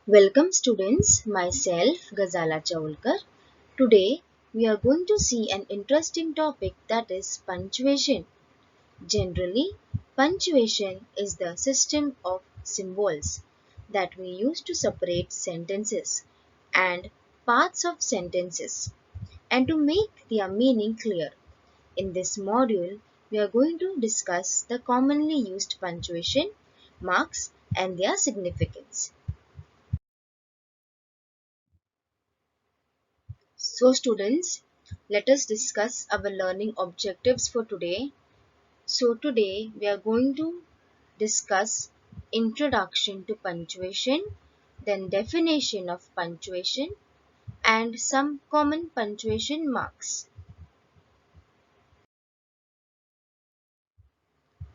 Welcome students, myself Gazala Chawolkar. Today we are going to see an interesting topic, that is punctuation. Generally, punctuation is the system of symbols that we use to separate sentences and parts of sentences and to make their meaning clear. In this module, we are going to discuss the commonly used punctuation marks and their significance. So students, let us discuss our learning objectives for today. So today we are going to discuss introduction to punctuation, then definition of punctuation and some common punctuation marks.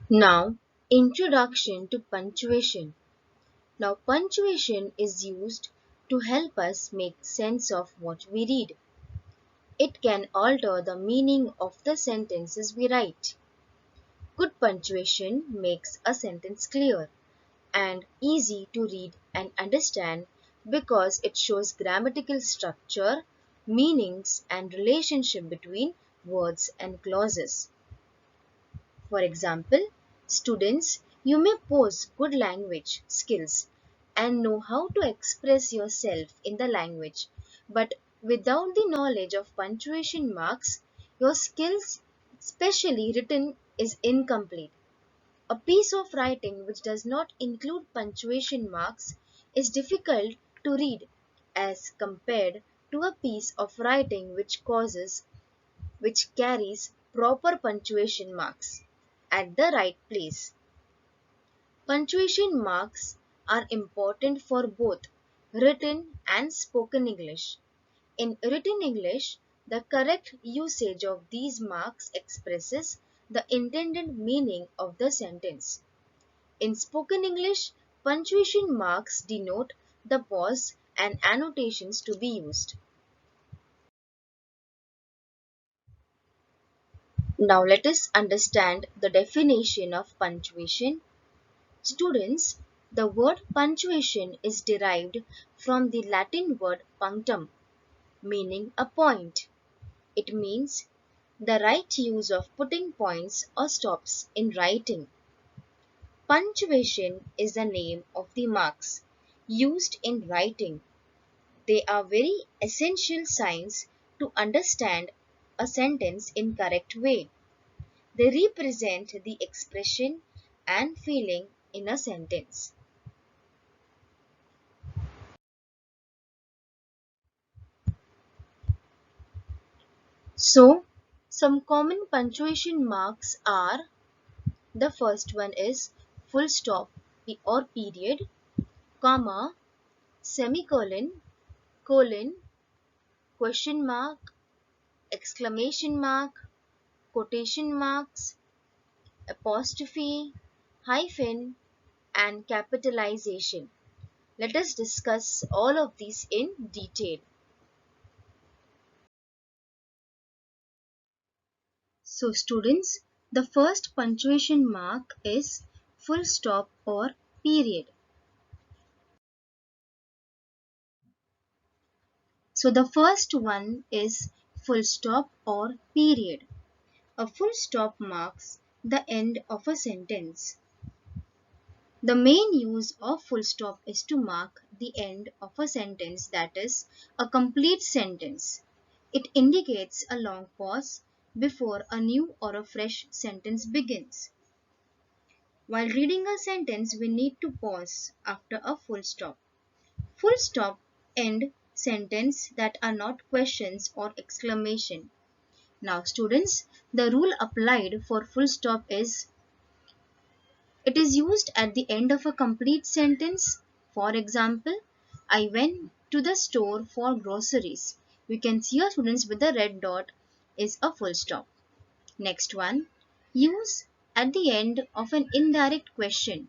Now, introduction to punctuation. Now, punctuation is used to help us make sense of what we read. It can alter the meaning of the sentences we write. Good punctuation makes a sentence clear and easy to read and understand because it shows grammatical structure, meanings, and relationship between words and clauses. For example, students, you may possess good language skills and know how to express yourself in the language, but without the knowledge of punctuation marks, your skills, especially written, is incomplete. A piece of writing which does not include punctuation marks is difficult to read as compared to a piece of writing which carries proper punctuation marks at the right place. Punctuation marks are important for both written and spoken English. In written English, the correct usage of these marks expresses the intended meaning of the sentence. In spoken English, punctuation marks denote the pause and annotations to be used. Now let us understand the definition of punctuation. Students, the word punctuation is derived from the Latin word punctum, meaning a point. It means the right use of putting points or stops in writing. Punctuation is the name of the marks used in writing. They are very essential signs to understand a sentence in correct way. They represent the expression and feeling in a sentence. So, some common punctuation marks are: the first one is full stop or period, comma, semicolon, colon, question mark, exclamation mark, quotation marks, apostrophe, hyphen, and capitalization. Let us discuss all of these in detail. So students, the first punctuation mark is full stop or period. So the first one is full stop or period. A full stop marks the end of a sentence. The main use of full stop is to mark the end of a sentence, that is, a complete sentence. It indicates a long pause before a new or a fresh sentence begins. While reading a sentence, we need to pause after a full stop. Full stop end sentence that are not questions or exclamation. Now students, the rule applied for full stop is it is used at the end of a complete sentence. For example, I went to the store for groceries. We can see our students with the red dot is a full stop. Next one, use at the end of an indirect question.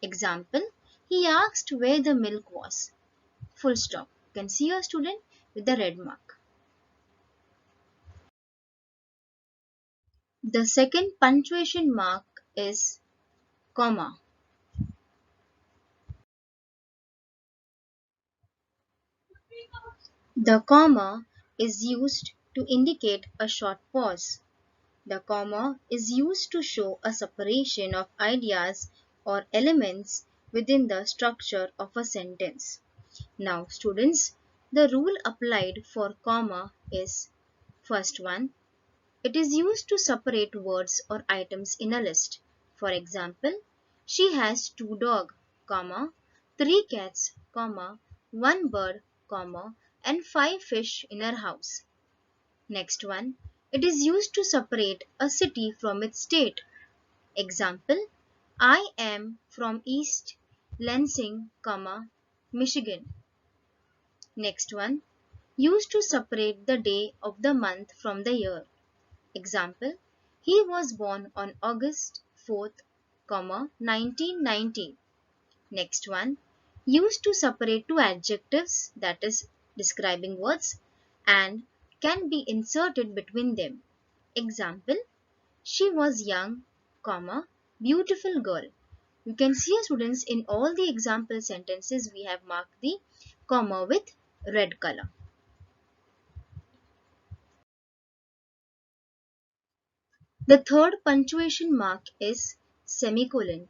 Example, he asked where the milk was. Full stop. You can see your student with the red mark. The second punctuation mark is comma. The comma is used to indicate a short pause. The comma is used to show a separation of ideas or elements within the structure of a sentence. Now, students, the rule applied for comma is: first one, it is used to separate words or items in a list. For example, she has two dogs, comma, three cats, comma, one bird, comma, and five fish in her house. Next one, it is used to separate a city from its state. Example, I am from East Lansing, comma, Michigan. Next one, used to separate the day of the month from the year. Example, he was born on August 4th, 1919. Next one, used to separate two adjectives, that is describing words, and can be inserted between them. Example, she was young, comma, beautiful girl. You can see, students, in all the example sentences we have marked the comma with red color. The third punctuation mark is semicolon.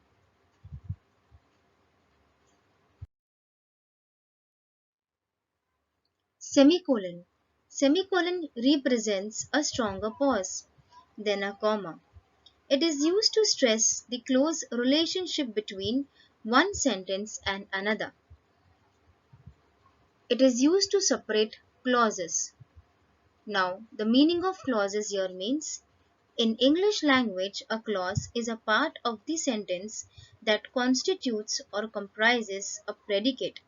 Semicolon. Semicolon represents a stronger pause than a comma. It is used to stress the close relationship between one sentence and another. It is used to separate clauses. Now, the meaning of clauses here means, in English language, a clause is a part of the sentence that constitutes or comprises a predicate.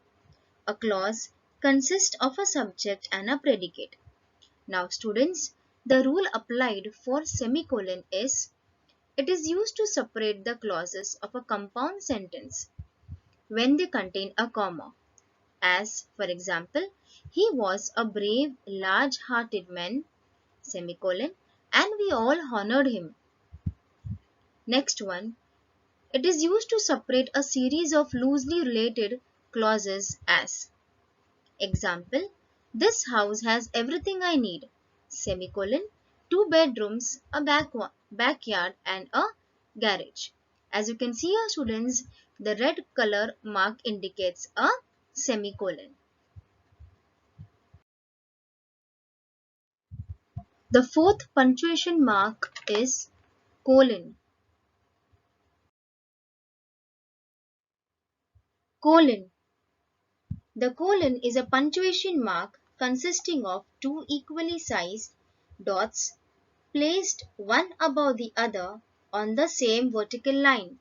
A clause consists of a subject and a predicate. Now, students, the rule applied for semicolon is: it is used to separate the clauses of a compound sentence when they contain a comma. As, for example, he was a brave, large-hearted man, semicolon, and we all honored him. Next one, it is used to separate a series of loosely related clauses as: example, this house has everything I need, semicolon, two bedrooms, a backyard, and a garage. As you can see here, students, the red color mark indicates a semicolon. The fourth punctuation mark is colon. Colon. The colon is a punctuation mark consisting of two equally sized dots placed one above the other on the same vertical line.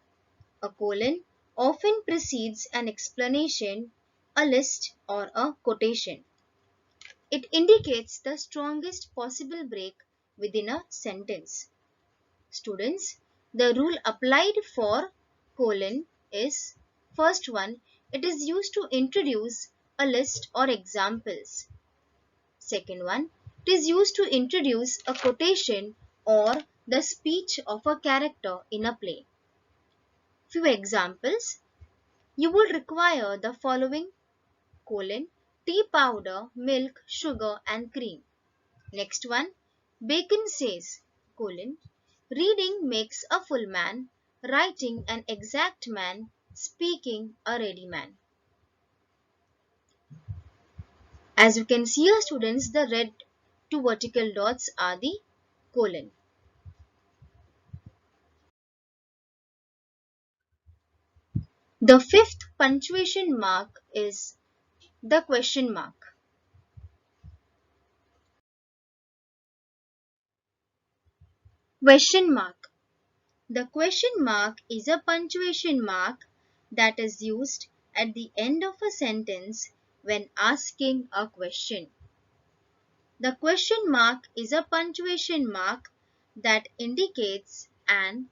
A colon often precedes an explanation, a list, or a quotation. It indicates the strongest possible break within a sentence. Students, the rule applied for colon is: first one, it is used to introduce a list or examples. Second one, it is used to introduce a quotation or the speech of a character in a play. Few examples: you will require the following: colon, tea powder, milk, sugar and cream. Next one, Bacon says, colon, reading makes a full man, writing an exact man, speaking a ready man. As you can see here, students, the red two vertical dots are the colon. The fifth punctuation mark is the question mark. Question mark. The question mark is a punctuation mark that is used at the end of a sentence when asking a question. The question mark is a punctuation mark that indicates an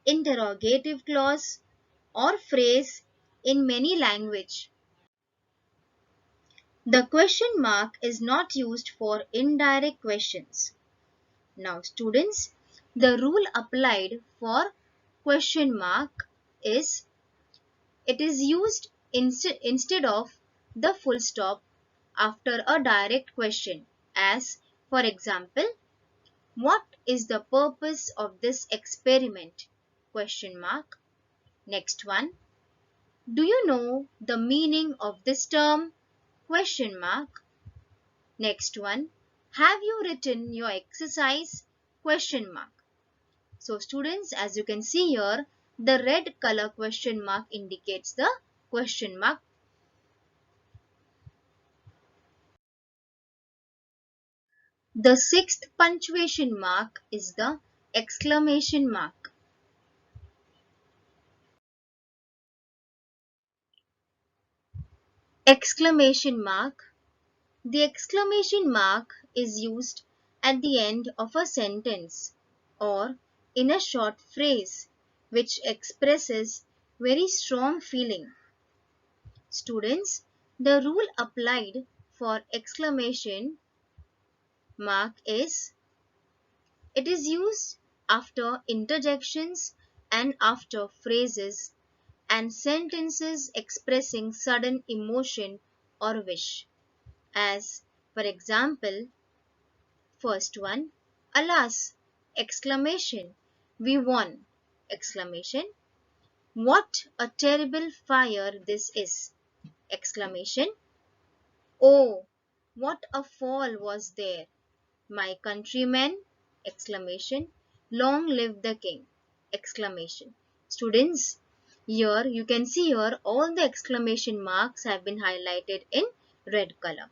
interrogative clause or phrase in many languages. The question mark is not used for indirect questions. Now, students, the rule applied for question mark is: it is used instead of the full stop after a direct question, as for example, what is the purpose of this experiment? Question mark. Next one. Do you know the meaning of this term? Question mark. Next one. Have you written your exercise? Question mark. So students, as you can see here, the red color question mark indicates the question mark. The sixth punctuation mark is the exclamation mark. Exclamation mark. The exclamation mark is used at the end of a sentence or in a short phrase which expresses very strong feeling. Students, the rule applied for exclamation mark is it is used after interjections and after phrases and sentences expressing sudden emotion or wish. As for example, first one, alas! Exclamation. We won! Exclamation. What a terrible fire this is! Exclamation. Oh, what a fall was there! My countrymen! Exclamation. Long live the king! Exclamation. Students, here you can see here all the exclamation marks have been highlighted in red color.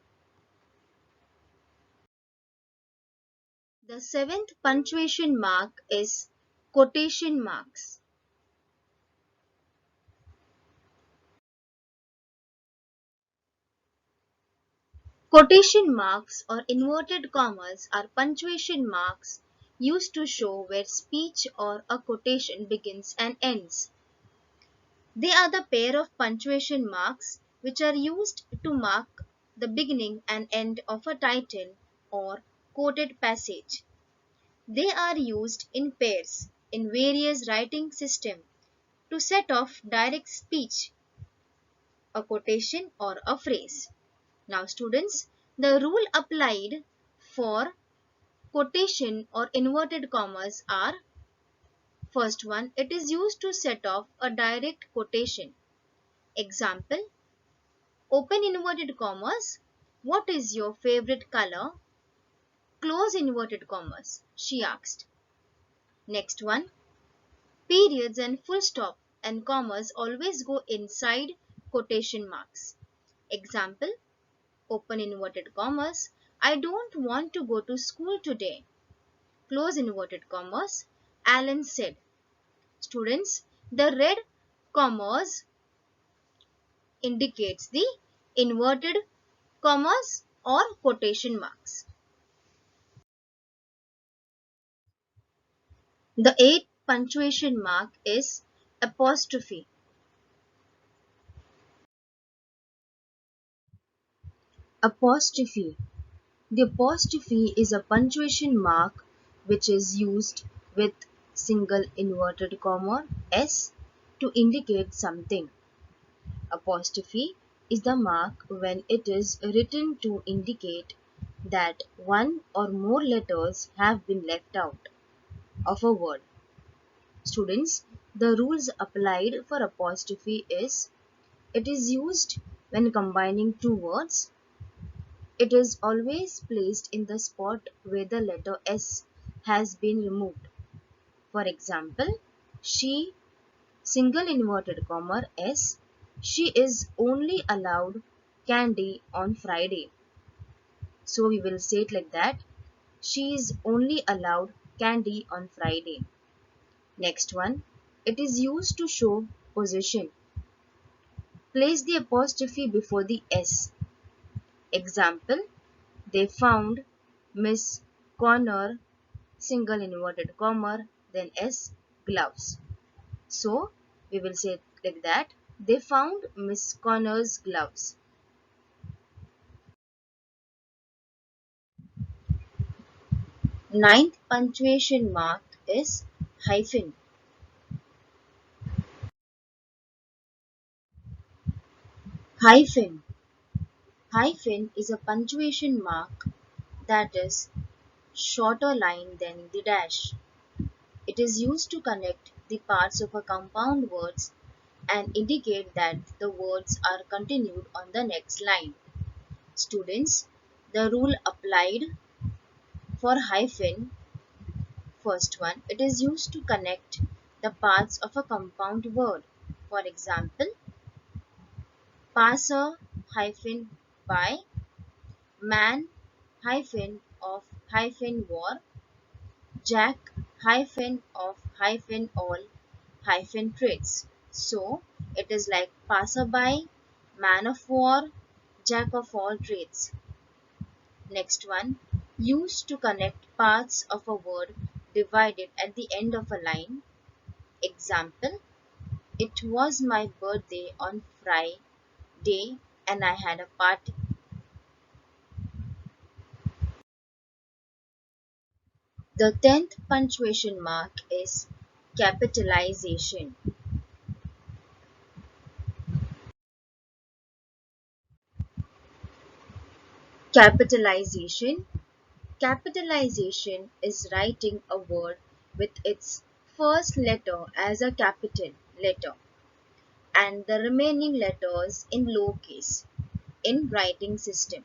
The seventh punctuation mark is quotation marks. Quotation marks or inverted commas are punctuation marks used to show where speech or a quotation begins and ends. They are the pair of punctuation marks which are used to mark the beginning and end of a title or quoted passage. They are used in pairs in various writing systems to set off direct speech, a quotation or a phrase. Now students, the rule applied for quotation or inverted commas are first one, it is used to set off a direct quotation. Example, open inverted commas, what is your favorite color? Close inverted commas, she asked. Next one, periods and full stop and commas always go inside quotation marks. Example, open inverted commas, I don't want to go to school today. Close inverted commas, Alan said. Students, the red commas indicates the inverted commas or quotation marks. The eighth punctuation mark is apostrophe. Apostrophe. The apostrophe is a punctuation mark which is used with single inverted comma s to indicate something. Apostrophe is the mark when it is written to indicate that one or more letters have been left out of a word. Students, the rules applied for apostrophe is it is used when combining two words. It is always placed in the spot where the letter S has been removed. For example, she single inverted comma S, she is only allowed candy on Friday. So we will say it like that. She is only allowed candy on Friday. Next one. It is used to show possession. Place the apostrophe before the S. Example. They found Miss Connor single inverted comma then S gloves. So we will say it like that. They found Miss Connor's gloves. Ninth punctuation mark is hyphen. Hyphen. Hyphen is a punctuation mark that is shorter line than the dash. It is used to connect the parts of a compound words and indicate that the words are continued on the next line. Students, the rule applied for hyphen, first one, it is used to connect the parts of a compound word. For example, passer hyphen by, man hyphen of hyphen war, jack hyphen of hyphen all hyphen trades. So it is like passerby, man of war, jack of all trades. Next one, used to connect parts of a word divided at the end of a line. Example, it was my birthday on Friday and I had a party. The 10th punctuation mark is capitalization. Capitalization. Capitalization is writing a word with its first letter as a capital letter and the remaining letters in lowercase. In writing system,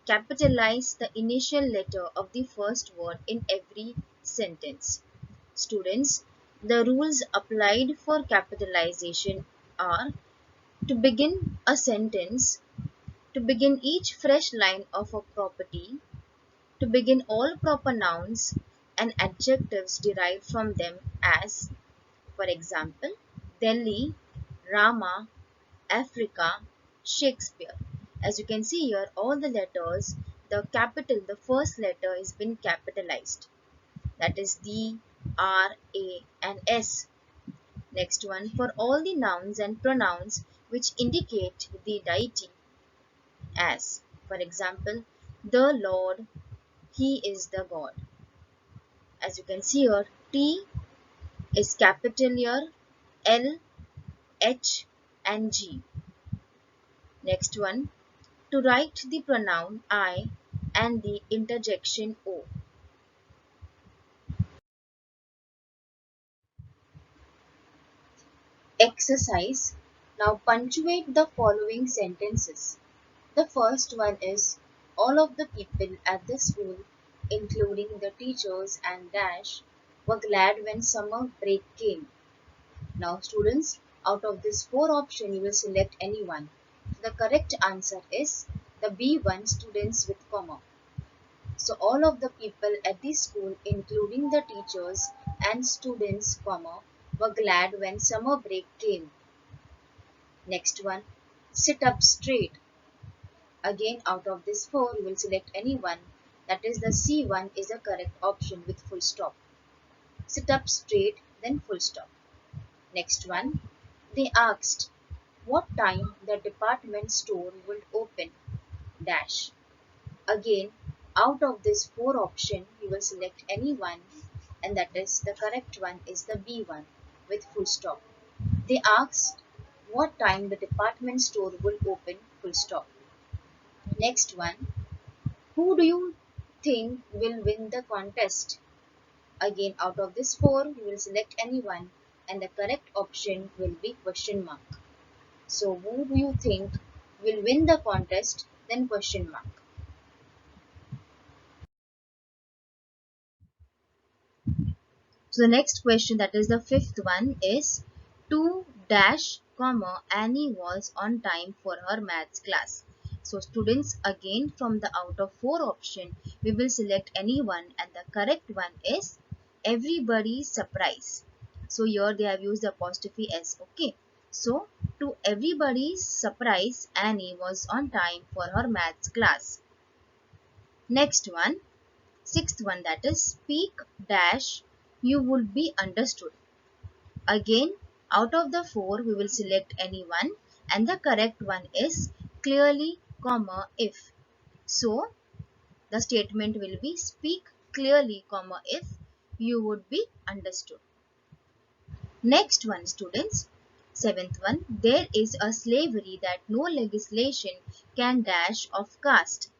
capitalize the initial letter of the first word in every sentence. Students, the rules applied for capitalization are to begin a sentence, to begin each fresh line of a property, to begin all proper nouns and adjectives derived from them as, for example, Delhi, Rama, Africa, Shakespeare. As you can see here, all the letters, the capital, the first letter is been capitalized. That is D, R, A and S. Next one, for all the nouns and pronouns which indicate the deity as, for example, the Lord, He is the God. As you can see here, T is capital here, L, H and G. Next one, to write the pronoun I and the interjection O. Exercise. Now punctuate the following sentences. The first one is all of the people at the school, including the teachers and dash, were glad when summer break came. Now students, out of this four option you will select any one. The correct answer is the B1, students with comma. So all of the people at the school, including the teachers and students, comma, were glad when summer break came. Next one, sit up straight. Again, out of this four, you will select any one. That is the C1 is the correct option with full stop. Sit up straight, then full stop. Next one, they asked what time the department store would open. Dash. Again, out of this four option, you will select any one, and that is the correct one is the B1 with full stop. They asked what time the department store will open, full stop. Next one, who do you think will win the contest? Again, out of this four, you will select any one, and the correct option will be question mark. So, who do you think will win the contest? Then question mark. So the next question, that is the fifth one, is to dash comma Annie was on time for her maths class. So students, again from the out of four option we will select any one, and the correct one is everybody's surprise. So here they have used the apostrophe s. Okay. So to everybody's surprise, Annie was on time for her maths class. Next one, sixth one, that is speak dash you would be understood. Again, out of the four we will select any one, and the correct one is clearly comma if. So the statement will be speak clearly comma if you would be understood. Next one students, Seventh one, there is a slavery that no legislation can dash of caste.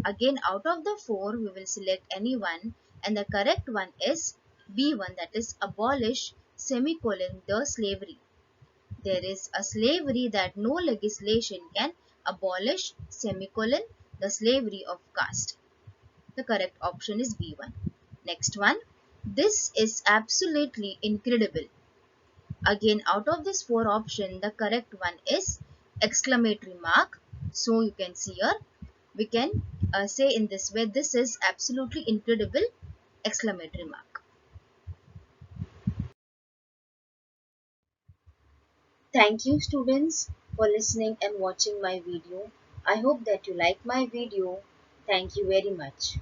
Again, out of the four, we will select any one, and the correct one is B1, that is abolish semicolon the slavery. There is a slavery that no legislation can abolish semicolon the slavery of caste. The correct option is B1. Next one, this is absolutely incredible. Again, out of this four option, the correct one is exclamatory mark. So you can see here, we can say in this way, this is absolutely incredible, exclamatory mark. Thank you students for listening and watching my video. I hope that you like my video. Thank you very much.